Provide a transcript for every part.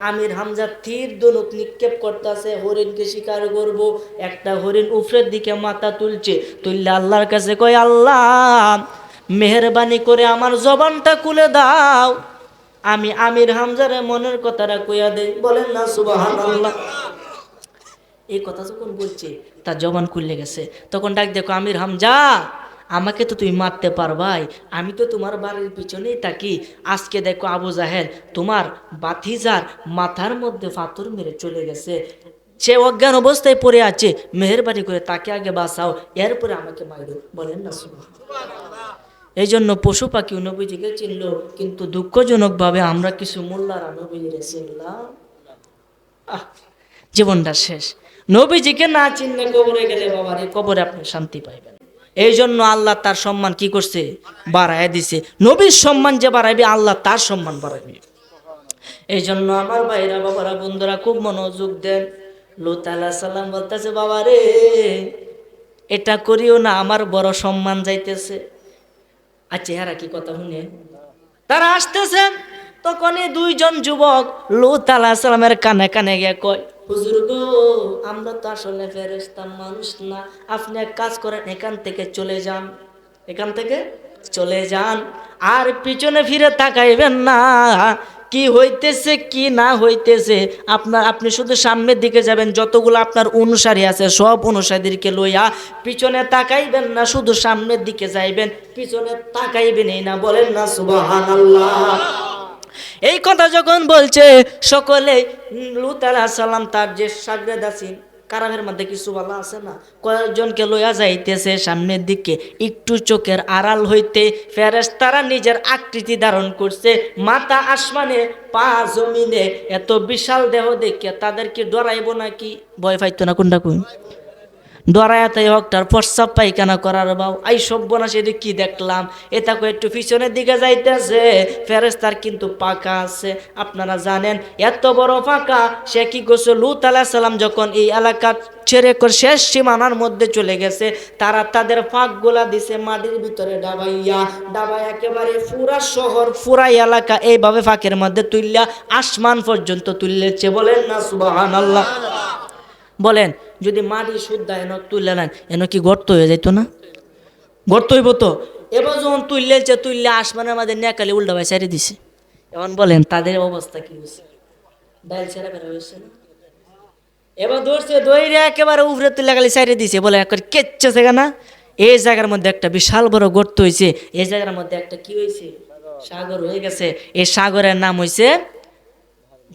আমির হামজা তীর ধনুক নিক্ষেপ করতেছে, হরিণকে শিকার করব। একটা হরিণ উপরের দিকে মাথা তুলছে, তুললে আল্লাহর কাছে কয়, আল্লাহ মেহেরবানি করে আমার জবানটা খুলে দাও, আমি আমির হামজার মনের কথাটা কইয়া দেই। বলেন না সুবহানাল্লাহ। এই কথা যখন বলছে তার জবান খুলে গেছে, তখন ডাক দেখো, আমির হামজা আমাকে তো তুমি মারতে পারবাই, আমি তো তোমার বাড়ির পিছনেই থাকি। আজকে দেখো আবু জাহেল তোমার বাতিজার মাথার মধ্যে পাথর মেরে চলে গেছে, সে অজ্ঞান অবস্থায় পড়ে আছে, মেহেরবানি করে তাকে আগে বাঁচাও, এরপরে আমাকে মারো। বলেন না সুবহানাল্লাহ। এই জন্য পশু পাখি নবীজিকে চিনল, কিন্তু দুঃখজনকভাবে আমরা কিছু মোল্লারা নবীজিকে চিনলাম। জীবনটা শেষ। নবীজিকে না চিনলে কবরে গেলে বাবারে, কবরে আপনি শান্তি পাইবেন। এই জন্য আল্লাহ তার সম্মান কি করছে, বাড়ায় দিছে। নবীর সম্মান যে বাড়াইবে, আল্লাহ তার সম্মান বাড়াইবে। এই জন্য আমার ভাইরা, বাবারা, বন্ধুরা খুব মনোযোগ দেন। লূত আলাইহিস সালাম বলতেছে, বাবারে এটা করিও না, আমার বড় সম্মান যাইতেছে। আচ্ছা এরা কি কথা শুনে, তারা আসতেছেন, তখন এই দুইজন যুবক লূত আলাইহিস সালামের কানে কানে গিয়ে কয়, হুজুর গো, আমরা তো আসলে ফেরেশতা, মানুষ না, আপনি এক কাজ করেন, এখান থেকে চলে যান, এখান থেকে চলে যান, আর পিছনে ফিরে তাকাইবেন না। কি হইতেছে কি না হইতেছে আপনি শুধু সামনের দিকে যাবেন, যতগুলো আপনার অনুসারী আছে সব অনুসারীদেরকে লইয়া পিছনে তাকাইবেন না, শুধু সামনের দিকে যাইবেন, পিছনে তাকাইবেনই না। বলেন না সুবহানাল্লাহ। এই কথা যখন বলছে সকলে, লূত আলাইহিস সালাম তার যে শাগরেদ আছেন, কারামের মধ্যে কিছু ভালো আছে না, কয়েকজনকে লইয়া যাইতেছে সামনের দিকে, একটু চোখের আড়াল হইতে ফেরেশতারা নিজের আকৃতি ধারণ করছে, মাথা আসমানে, পা জমিনে, এত বিশাল দেহ দেখে তাদেরকে ডরাইব নাকি? ভয় পাইতো না? কোনটা কোন ডরায়াতে হকটার প্রস্রাব পায়খানা করার বাউ, আই সব্যনাশ, এটা কি দেখলাম? এটা একটু পিছনের দিকে যাইতেছে, ফেরেশতার কিন্তু পাকা আছে, আপনারা জানেন এত বড় পাকা। সে কি করছে, লূত আলাইহিস সালাম যখন এই এলাকা ছেড়ে শেষ সীমানার মধ্যে চলে গেছে, তারা তাদের ফাঁকগুলা দিছে মাটির ভিতরে ডাবাইয়া ডাবাই, একেবারে পুরা শহর পুরা এলাকা এইভাবে ফাঁকের মধ্যে তুললা আসমান পর্যন্ত তুললেছে। বলেন না সুবহানাল্লাহ। বলেন, যদি মাটি শুদ্ধ এন তুললে নেন, এন কি গর্ত হয়ে যেত না? গর্ত হইব তো। এবার যখন তুললেছে, তুললে আসমানের মাঝে নেকালে উল্টা ভাই ছেড়ে দিছে। এখন বলেন তাদের অবস্থা কি হয়েছে? ডাইল ছেড়ে বের হয়েছে না? এবার ধরছে, দইরে একেবারে উপরে তুলে গেলে ছেড়ে দিছে, বলে একবার কেচ্ছে সেখানে। এই জায়গার মধ্যে একটা বিশাল বড় গর্ত হয়েছে, এই জায়গার মধ্যে একটা কি হয়েছে, সাগর হয়ে গেছে। এই সাগরের নাম হয়েছে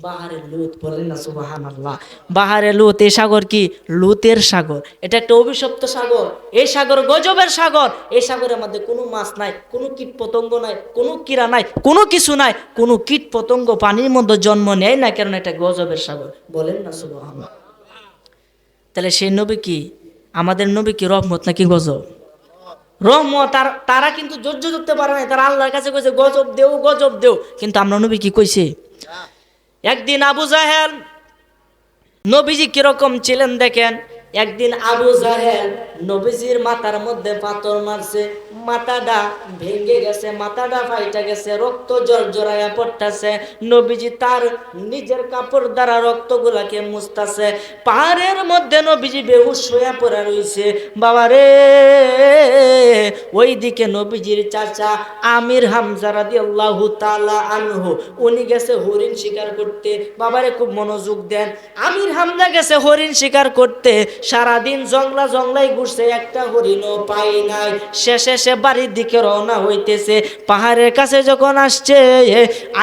বাহারে লুত। বলেন না সুবহানাল্লাহ। বাহারে লুত, এই সাগর কি? লুতের সাগর। এটা একটা অভিশপ্ত সাগর। এই সাগর গজবের সাগর। এই সাগরের মধ্যে কোনো মাছ নাই, কোনো কীট পতঙ্গ নাই, কোনো কীড়া নাই, কোনো কিছু নাই, কোনো কীট পতঙ্গ পানির মধ্যে জন্ম নেয় না, কারণ এটা গজবের সাগর। বলেন না সুবহানাল্লাহ। তাহলে সেই নবী কি, আমাদের নবী কি রহমত নাকি গজব? রহমত। তারা কিন্তু ধৈর্য ধরতে পারে না, তারা আল্লাহর কাছে কইছে গজব দেও, গজব দেও, কিন্তু আমরা নবী কি কইছে? একদিন আবু জাহেল, নবীজি কিরকম ছিলেন দেখেন, একদিন আবু জাহেল নবীজির মাথার মধ্যে পাথর মারছে, মাথাটা ভেঙে গেছে, মাথাটা ফাইটা গেছে, রক্ত জড়জড়াইয়া পড়তেছে। নবীজি তার নিজের কাপড় দ্বারা রক্তগুলাকে মুছতাছে। পাহাড়ের মধ্যে নবীজি বেহুশ হয়ে পড়ে রইছে। বাবারে, ওইদিকে নবীজির চাচা আমির হামজা রাদিয়াল্লাহু তাআলা আনহু, উনি গেছে হরিণ শিকার করতে। বাবারে খুব মনোযোগ দেন, আমির হামজা গেছে হরিণ শিকার করতে, সারাদিন জংলা জংলাই ঘুরছে, একটা হরিণও পাই নাই। শেষে সে বাড়ির দিকে রওনা হইতেছে। পাহাড়ের কাছে যখন আসছে,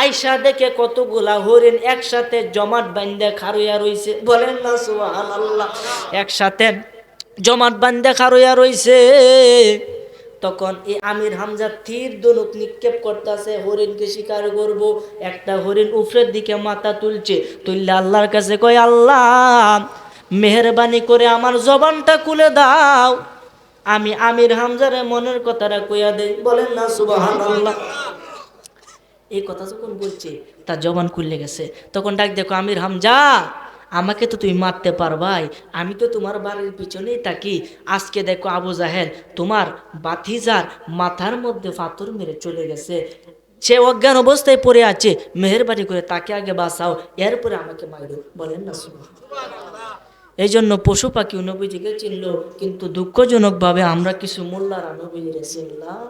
আয়সা দেখে কতগুলা হরিণ একসাথে জমাট বান্ধে খারুইয়া রইছে। বলেন না সুবহানাল্লাহ। একসাথে জমাট বান্ধে খারুইয়া রইছে। তখন এই আমির হামজা তীর ধনুক নিক্ষেপ করতেছে, হরিণকে শিকার করব। একটা হরিণ উপরের দিকে মাথা তুলছে, তুললে আল্লাহর কাছে কয়, আল্লাহ মেহেরবানি করে আমার জবানটা খুলে দাও, আমি আমির হামজার মনের কথাটা কইয়া দেই। বলেন না সুবহানাল্লাহ। এই কথা যখন বলছে তার জবান খুলে গেছে, তখন ডাক দেখো, আমির হামজা আমাকে তো তুমি মারতে পারবাই, আমি তো তোমার বাড়ির পিছনেই থাকি। আজকে দেখো আবু জাহেল তোমার বাতিজার মাথার মধ্যে পাথর মেরে চলে গেছে, সে অজ্ঞান অবস্থায় পড়ে আছে, মেহেরবানি করে তাকে আগে বাঁচাও, এরপরে আমাকে মারো। বলেন না সুবহানাল্লাহ। এই জন্য পশু পাখি নবীজিকে চিনল, কিন্তু দুঃখজনকভাবে আমরা কিছু মোল্লারা নবীজিকে চিনলাম।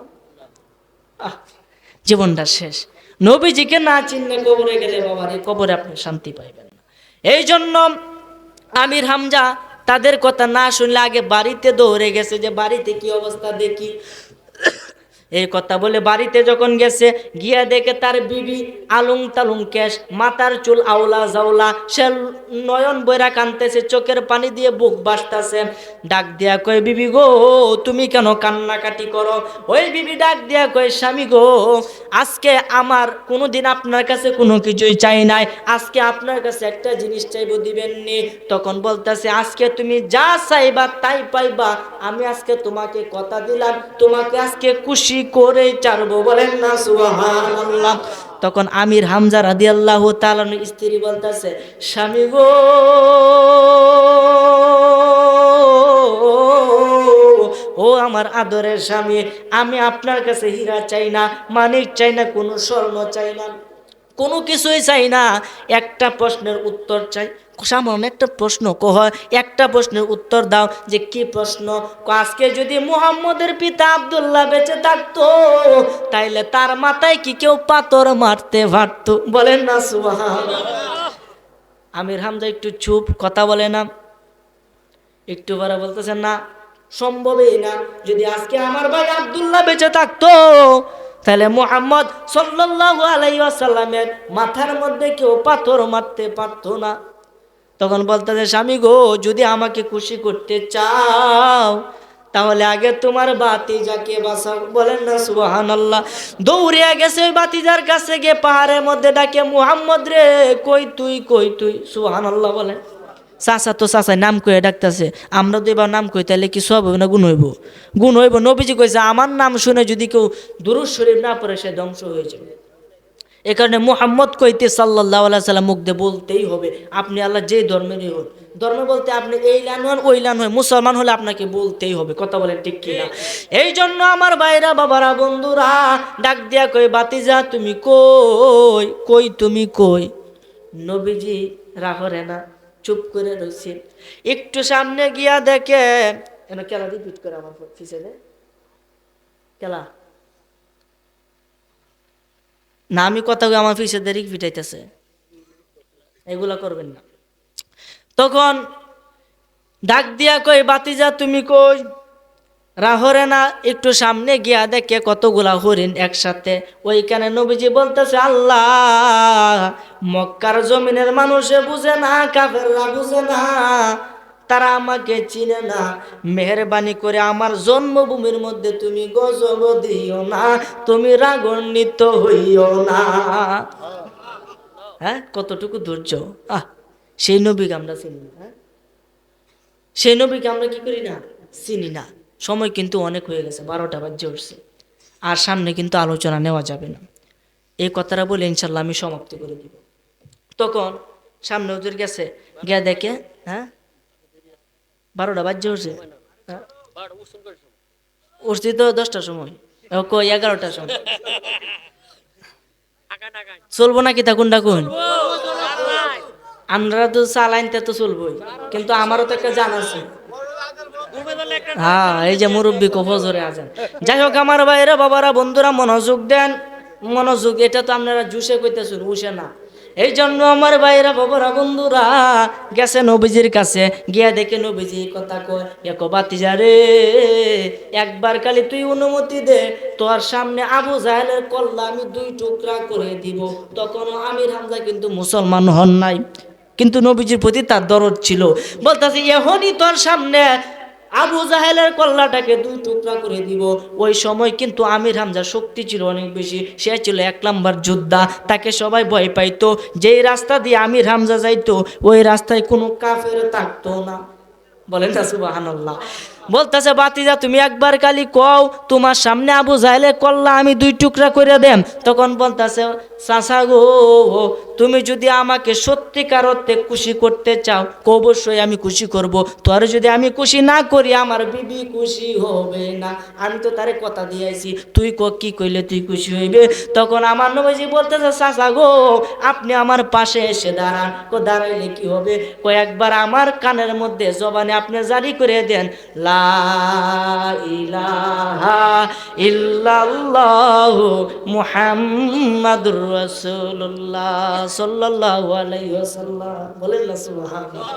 জীবনটা শেষ। নবীজিকে না চিনলে কবরে গেলে বাবার এই কবরে আপনি শান্তি পাইবেন না। এই জন্য আমির হামজা তাদের কথা না শুনলে আগে বাড়িতে দৌড়ে গেছে, যে বাড়িতে কি অবস্থা দেখি। এই কথা বলে বাড়িতে যখন গেছে, গিয়া দেখে তার বিবি আলুং তালুং কেশ, মাথার চুল আওলা জাওলা, সে নয়ন বইরা কানতেছে, চোখের পানি দিয়ে বুক বাসতেছে। ডাক দিয়া কয়, বিবি গো তুমি কেন কান্নাকাটি করো? ওই বিবি ডাক দিয়া কয়, স্বামী গো আজকে আমার কোনোদিন আপনার কাছে কোনো কিছুই চাই নাই, আজকে আপনার কাছে একটা জিনিস চাইবো, দিবেন নি? তখন বলতেছে, আজকে তুমি যা চাইবা তাই পাইবা, আমি আজকে তোমাকে কথা দিলাম, তোমাকে আজকে খুশি করে ছাড়বো। বলেন না সুবহানাল্লাহ। তখন আমির হামজা রাদিয়াল্লাহু তাআলা স্ত্রী বলতেছে, স্বামী গো ও আমার আদরের স্বামী, আমি আপনার কাছে হীরা চাই না, মানিক চাই না, কোনো স্বর্ণ চাই না, কোনো কিছুই চাই না, একটা প্রশ্নের উত্তর চাই। সামান্য একটা প্রশ্ন, একটা প্রশ্নের উত্তর দাও। যে কি প্রশ্ন? আজকে যদি মুহাম্মদের পিতা আব্দুল্লাহ বেঁচে থাকতো, তাইলে তার মাথায় কি কেউ পাথর মারতে পারত? বলেন না সুবহানাল্লাহ। আমির হামজা একটু চুপ, কথা বলে না। একটু পরে বলতেছেন, না সম্ভবই না, যদি আজকে আমার ভাই আব্দুল্লাহ বেঁচে থাকতো, তাহলে মুহাম্মদ সাল্লাল্লাহু আলাইহি ওয়াসাল্লামের মাথার মধ্যে কেউ পাথর মারতে পারতো না। তখন বলতেছে, স্বামী গো যদি আমাকে খুশি করতে চাও, তাহলে আগে তোমার বাতিজাকে বাঁচাও। বলেন না সুবহানাল্লাহ। দৌড়িয়া গেছে ওই বাতিজার কাছে, গিয়ে পাহাড়ের মধ্যে ডাকে, মুহাম্মদ রে কই তুই, কই তুই। সুবহানাল্লাহ বলেন। চাচা তো চাচা নাম কয়ে ডাকতেছে, আমরা তো এবার নাম কই, তাহলে কি সব হবে না গুণ হইব? গুণ হইব। নবীজি কইছে, আমার নাম শুনে যদি কেউ দুরূদ শরীফ না পড়ে, সে ধ্বংস হয়ে যাবে। এ কারণে মুহাম্মদ কইতে সাল্লাল্লাহু আলাইহি সাল্লাম মুখ দিয়ে বলতেই হবে, আপনি আল্লাহ যে ধর্মেরই হোক, ধর্ম বলতে আপনি এই লাইন হন ওই লাইন হয়, মুসলমান হলে আপনাকে বলতেই হবে। কথা বলেন ঠিক কিনা? এই জন্য আমার ভাইরা, বাবারা, বন্ধুরা ডাক দিয়া কই, বাতিজা তুমি কই, কই তুমি কই? নবীজি রাহরে না, চুপ করে রয়েছে। একটু সামনে গিয়া দেখে, কেলা রিপিট করে আমার পিছনে কেলা না, আমি কথা আমার পিছে দেরি পিটাইতেছে, এগুলা করবেন না। তখন ডাক দিয়া কই, বাতিজা তুমি কই? রাহরে না, একটু সামনে গিয়া দেখে কতগুলা হরিণ একসাথে। ওইখানে নবীজি বলতেছে, আল্লাহ মক্কার জমিনের মানুষে বুঝে না, কাফেররা বুঝে না, তারা আমাকে চিনে না, মেহেরবানি করে আমার জন্মভূমির মধ্যে তুমি গজব দিও না, তুমি রাগান্বিত হইও না। হ্যাঁ, কতটুকু ধৈর্য! সেই নবীকে আমরা চিনি না। হ্যাঁ, সেই নবীকে আমরা কি করি না, চিনি না। সময় কিন্তু অনেক হয়ে গেছে, 12টা বাজে উঠছে, আর সামনে কিন্তু আলোচনা নেওয়া যাবে না। এই কথাটা বলে ইনশাল্লাহ আমি সমাপ্তি করে দিব। তখন সামনে হুজুর গেছে, গিয়া দেখে, হ্যাঁ 12টা বাজে উঠছে, উঠছি তো 10টার সময়, কই 11টার সময়। চলবো নাকি তা কোনটা কোন? আমরা তো চালাইনতে তো চলবোই, কিন্তু আমারও তো একটা জান আছে। হ্যাঁ, এই যে মুরব্বী ফজরে আজান। যাই হোক আমার ভাইরা, বাবারা, বন্ধুরা মনোযোগ দেন, মনোযোগ। এটা তো আপনারা জুসে কইতেছেন, উসে না। এই জন্য আমার ভাইরা, বাবারা, বন্ধুরা গেছে নবীজির কাছে, গিয়া দেখে নবীজি কথা কয়, একো বাতিজা রে, একবার খালি তুই অনুমতি দে, তোর সামনে আবু জাহেলের কল্লা আমি 2 টুকরা করে দিব। তখনও আমির হামজা কিন্তু মুসলমান হন নাই, কিন্তু নবীজির প্রতি তার দরদ ছিল। বলতেছে, এখনই তোর সামনে আবু জাহেলের কল্লাটাকে 2 টুকরা করে দিব। ওই সময় কিন্তু আমির হামজার শক্তি ছিল অনেক বেশি, সে ছিল 1 নাম্বার যোদ্ধা, তাকে সবাই ভয় পাইতো। যেই রাস্তা দিয়ে আমির হামজা যাইতো, ওই রাস্তায় কোনো কাফের থাকতো না। বলেন না সুবহানাল্লাহ। বলতেছে, বাতিজা তুমি একবার খালি কও, তোমার সামনে আবু জাহেলের কল্লা আমি 2 টুকরা করে দেম। তখন বলতেছে, চাচা গো, তুমি যদি আমাকে সত্যিকার অর্থে খুশি করতে চাও অবশ্যই আমি খুশি করব, তোর যদি আমি খুশি না করি আমার বিবি খুশি হবে না। আমি তো তারে কথা দিয়েছি, তুই কি কইলে তুই খুশি হইবে? তখন আমার নবীজি বলতেছে, চাচা গো আপনি আমার পাশে এসে দাঁড়ান। দাঁড়াইলে কি হবে? কয়েকবার আমার কানের মধ্যে জবানে আপনি জারি করে দেন, লা ইলাহা ইল্লাল্লাহু মুহাম্মাদুর রাসূলুল্লাহ সাল্লাল্লাহু আলাইহি ওয়াসাল্লাম। বলেন না সুবহানাল্লাহ।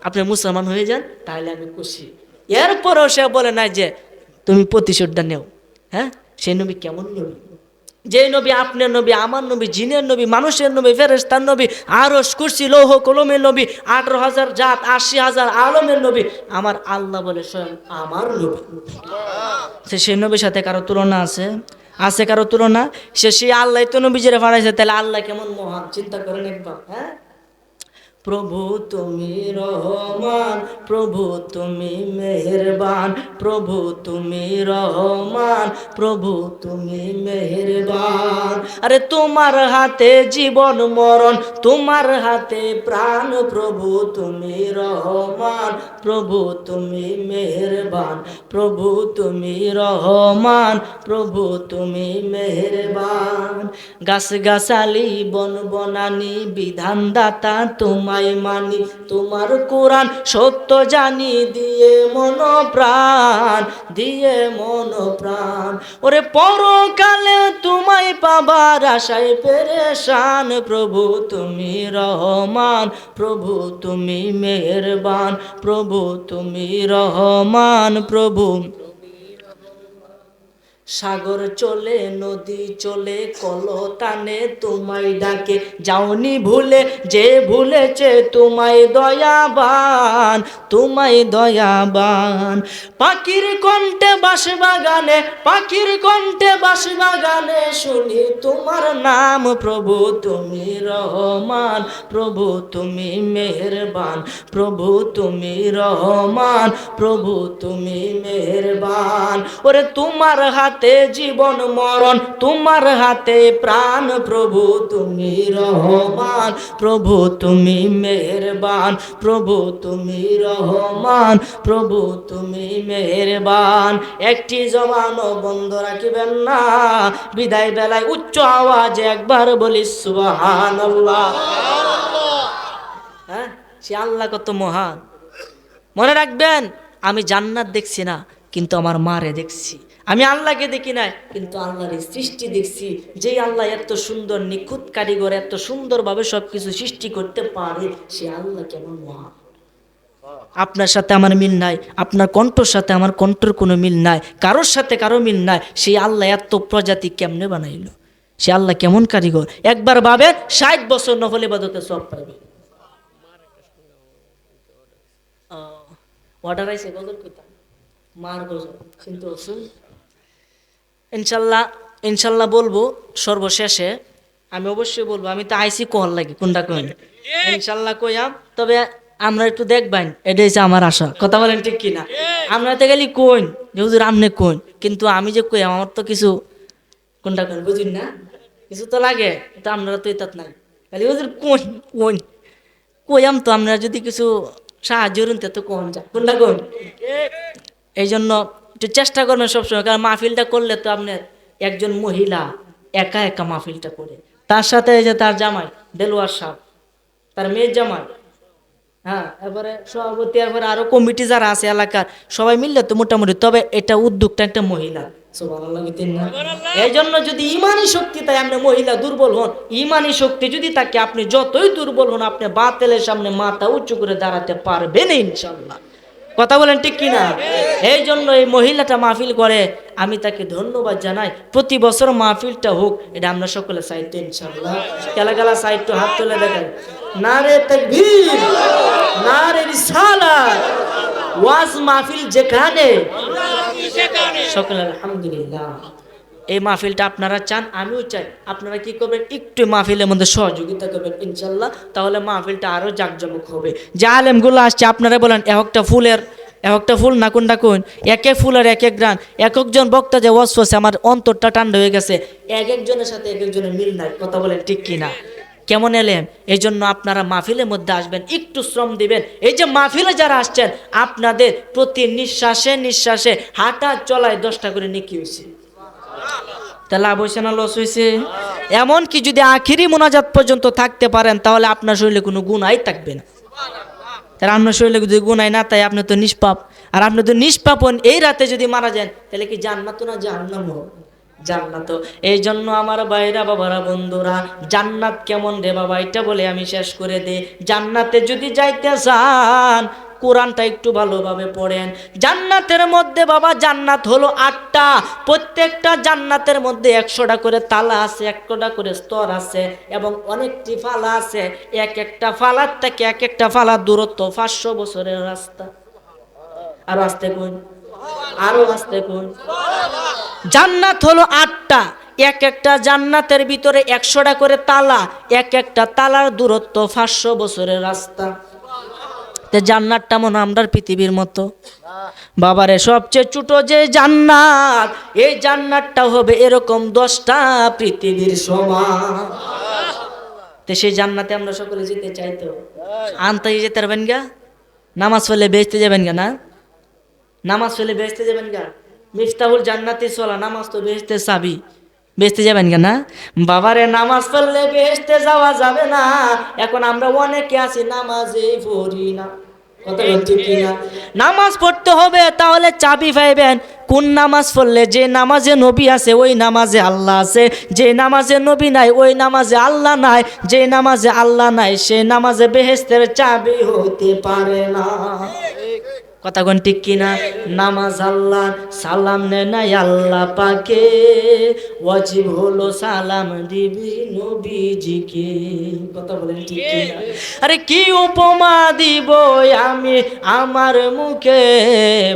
আপনি মুসলমান হয়ে যান, তাহলে আমি খুশি। এরপরও সে বলে না যে তুমি প্রতিশোধটা নেও। হ্যাঁ, সেই নবী কেমন নবী? যে নবী আপনার নবী, আমার নবী, জিনের নবী, মানুষের নবী, ফেরেশতার নবী, আরশ, কুরসি, লৌহ কলমের নবী, 18,000 জাত, 80,000 আলমের নবী, আমার আল্লাহ বলে স্বয়ং আমার নবী। সেই নবীর সাথে কারো তুলনা আছে? আছে কারো তুলনা? সেই আল্লাহ তো নবীজিরে পাঠাইছে, তাহলে আল্লাহ কেমন মহান চিন্তা করেন একবার। হ্যাঁ, প্রভু তুমি রহমান, প্রভু তুমি মেহেরবান, প্রভু তুমি রহমান, প্রভু তুমি মেহেরবান। আরে তোমার হাতে জীবন মরণ, তোমার হাতে প্রাণ, প্রভু তুমি রহমান, প্রভু তুমি মেহেরবান, প্রভু তুমি রহমান, প্রভু তুমি মেহেরবান। গাছ গাছালি বন বনানি বিধান দাতা তোমায় মানি, তোমার কোরআন সত্য জানি, দিয়ে মন প্রাণ, দিয়ে মন প্রাণ। ওরে পরকালে তোমায় পাবার আশায় পেরেশান, প্রভু তুমি রহমান, প্রভু তুমি মেহেরবান, প্রভু তুমি রহমান, প্রভু। সাগর চলে নদী চলে কলতানে তোমায় ডাকে, যাওনি ভুলে যে ভুলেছে তোমায় দয়াবান, তোমায় দয়াবান। পাখির কণ্ঠে বাঁশবাগানে, পাখির কণ্ঠে বাঁশবাগানে শুনি তোমার নাম, প্রভু তুমি রহমান, প্রভু তুমি মেহেরবান, প্রভু তুমি রহমান, প্রভু তুমি মেহেরবান। ওরে তোমার হাতে জীবন মরণ, তোমার হাতে প্রাণ, প্রভু তুমি রহমান, প্রভু তুমি মেহেরবান, প্রভু তুমি রহমান, প্রভু তুমি মেহেরবান। একটি জবানও বন্ধ রাখিবেন না, বিদায় বেলায় উচ্চ আওয়াজে একবার বলি সুবহানাল্লাহ। হ্যাঁ, সে আল্লাহ কত মহান। মনে রাখবেন, আমি জান্নাত দেখছি না কিন্তু আমার মারে দেখছি। আমি আল্লাহকে দেখি না কিন্তু আল্লাহর সৃষ্টি দেখছি। যে আল্লাহ এত সুন্দর নিখুঁত কারিগর, এত সুন্দরভাবে সবকিছু সৃষ্টি করতে পারে, সে আল্লাহ কেমন মহান। আপনার সাথে আমার মিল নাই, আপনার কণ্ঠর সাথে আমার কণ্ঠর কোনো মিল নাই, কারোর সাথে কারো মিল নাই। সেই আল্লাহ এত প্রজাতি কেমনে বানাইল? সে আল্লাহ কেমন কারিগর? একবার ভাবেন, 60 বছর নফল ইবাদতে সব পাইবে। অর্ডার আইছে গজল কইতাম, মার গজল কিন্তু ইনশাল্লাহ, ইনশাল্লাহ বলবো সর্বশেষে। আমি অবশ্যই বলবো, আমি তো আইসি কল লাগে কোনটা কইন, ইনশাল্লাহ কইয়াম। তবে আমরা একটু দেখবেন, এটাই হচ্ছে আমার আশা। কথা বলেন ঠিক কিনা? আমরা তো গেলি কইন যে হুজুর আমনে কইন, কিন্তু আমি যে কই আমার তো কিছু কোনটা কইন বুঝুন না, কিছু তো লাগে। তো আপনারা তো এত নাই, খালি হুজুর কোন কোন কইয়াম। তো আপনারা যদি কিছু সাহায্য করুন তো কোন যা কোনটা কোন। এই জন্য একটু চেষ্টা করবেন সবসময়, কারণ মাহফিলটা করলে তো আপনার একজন মহিলা একা একা মাহফিলটা করে, তার সাথে এই যে তার জামাই দেলোয়ার সাহেব, তার মেয়ের জামাই, হ্যাঁ, এবারে সভাপতি, এরপরে আরো কমিটি যারা আছে এলাকার সবাই মিললে তো মোটামুটি। তবে এটা উদ্যোগটা একটা মহিলা, এই জন্য যদি ইমানি শক্তি তাই আপনি মহিলা দুর্বল হন, ইমানি শক্তি যদি থাকে আপনি যতই দুর্বল হন আপনি বাতিলের সামনে মাথা উঁচু করে দাঁড়াতে পারবেন ইনশাল্লাহ। কথা বলেন ঠিক কিনা? এই জন্য এই মহিলাটা মাহফিল করে, আমি তাকে ধন্যবাদ জানাই। প্রতি বছর মাহফিলটা হোক, এটা আমরা সকলে চাইতো ইনশাল্লাহ। গেলা গেলা চাইতো, হাত তুলে দেখেন, নারে তাকবীর, নারে রিসালাত, ওয়াজ মাহফিল যেখানে সকলে আলহামদুলিল্লাহ। এই মাহফিলটা আপনারা চান, আমিও চাই। আপনারা কি করবেন, একটু মাহফিলের মধ্যে সহযোগিতা করবেন ইনশাল্লাহ, তাহলে মাহফিলটা আরো জাঁকজমক হবে। যে আলেমগুলো আসছে আপনারা বলেন একটা ফুলের একটা ফুল না কোনটা কোন, এক এক ফুল আর এক এক গ্রান, এক একজন বক্তা যে ওয়াজ করছে আমার অন্তরটা ঠান্ডা হয়ে গেছে। এক একজনের সাথে এক একজনের মিল নাই, কথা বলেন ঠিক কিনা? কেমন এলেন? এই জন্য আপনারা মাহফিলের মধ্যে আসবেন, একটু শ্রম দিবেন। এই যে মাহফিলে যারা আসছেন, আপনাদের প্রতি নিঃশ্বাসে নিঃশ্বাসে হাঁটা চলায় 10টা করে নেকি হয়েছে। তা লাভ হয়েছে না লস হয়েছে? এমনকি যদি আখিরি মোনাজাত পর্যন্ত থাকতে পারেন, তাহলে আপনার শরীরে কোনো গুনাই থাকবে না। তাহলে আপনার শরীরে যদি গুনাই না, তাই আপনি তো নিষ্পাপ। আর আপনি তো নিষ্পাপ হন, এই রাতে যদি মারা যান, তাহলে কি জান্নাত না জাহান্নাম? জান্নাত। এই জন্য আমার ভাইরা, বাবারা, বন্ধুরা, জান্নাত কেমন রে বাবা, এটা বলে আমি শেষ করে দিই। জান্নাতে যদি যাইতে চান, কোরআনটা একটু ভালোভাবে পড়েন। জান্নাতের মধ্যে বাবা, জান্নাত হলো 8টা। প্রত্যেকটা জান্নাতের মধ্যে 100টা করে তালা আছে, 100টা করে স্তর আছে, এবং অনেকটি ফালা আছে। এক একটা ফালার থেকে এক একটা ফালার দূরত্ব 500 বছরের রাস্তা। আর আসতে কোন, আরো আসতে কোন। জান্নাত হলো 8টা। এক একটা জান্নাতের ভিতরে 100টা করে তালা, এক একটা তালার দূরত্ব 500 বছরের রাস্তা। জান্নাতটা মনে আমরা পৃথিবীর মতো? বাবারে, সবচেয়ে ছোট যে জান্নাত, এই জান্নাতটা হবে এরকম 10টা পৃথিবীর সমান। তো সেই জান্নাতে আমরা সকলে যেতে চাইতো। আনতে যেতে পারবেন গা? নামাজ পড়লে বেহেশতে যাবেন গা? না, নামাজ পড়লে বেহেশতে যাবেন গা? মিফতাহুল জান্নাতি সলা, নামাজ তো বেহেশতের চাবি। বেহেশতে যাবেন কেন? বাবারে, নামাজ পড়লে বেহেশতে যাওয়া যাবে না। এখন আমরা অনেকে আছি নামাজে পড়ি না, কথা বলছি কিনা? নামাজ পড়তে হবে, তাহলে চাবি পাইবেন। কোন নামাজ পড়লে? যে নামাজে নবী আছে ওই নামাজে আল্লাহ আছে, যে নামাজে নবী নাই ওই নামাজে আল্লাহ নাই, যে নামাজে আল্লাহ নাই সে নামাজে বেহেশতের চাবি হইতে পারে না। কথা কোন ঠিক কিনা? নামাজ আল্লাহ, সালাম নেয় নাই আল্লাহ পাকে, ওয়াজিব হলো সালাম দিবি নবীজিকে। কথা বলেন ঠিক কিনা? আরে কি উপমা দিব আমি আমার মুখে,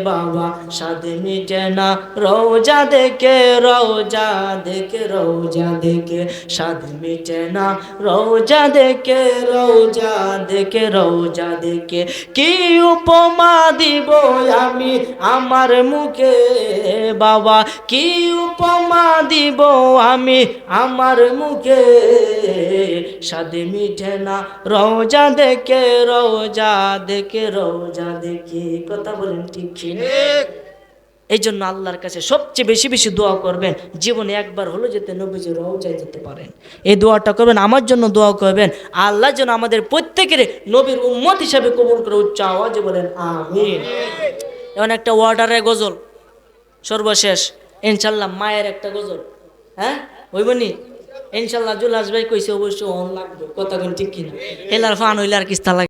বাবা স্বাদ মিটে না রওজা দেখে, রওজা দেখে, রওজা দেখে, স্বাদ মিটে না রওজা দেখে, রওজা দেখে, রওজা দেখে। কি উপমা দিব আমি আমার মুখে, বাবা কি উপমা দিব আমি আমার মুখে, স্বাদ মিটে না রওজা দেখে, রওজা দেখে, রওজা দেখে। কথা বলেন ঠিক কিনা? এই জন্য আল্লাহর কাছে সবচেয়ে বেশি বেশি দোয়া করবেন, জীবনে একবার হলো যেতে নবীজির রওজায় যেতে পারেন। এই দোয়াটা করবেন, আমার জন্য দোয়া করবেন, আল্লাহ যেন আমাদের প্রত্যেকের নবীর উম্মত হিসাবে কবুল করে। উচ্চ আওয়াজে বলেন আমিন। এমন একটা ওয়ার্ডারের গজল সর্বশেষ, ইনশাল্লাহ মায়ের একটা গজল, হ্যাঁ হইবনি ইনশাল্লাহ। জুলাস ভাই কইছে অবশ্যই অন লাগবে। কথা কোন ঠিক কিনা? হেলার ফান হইলে আর কিস্তা লাগে।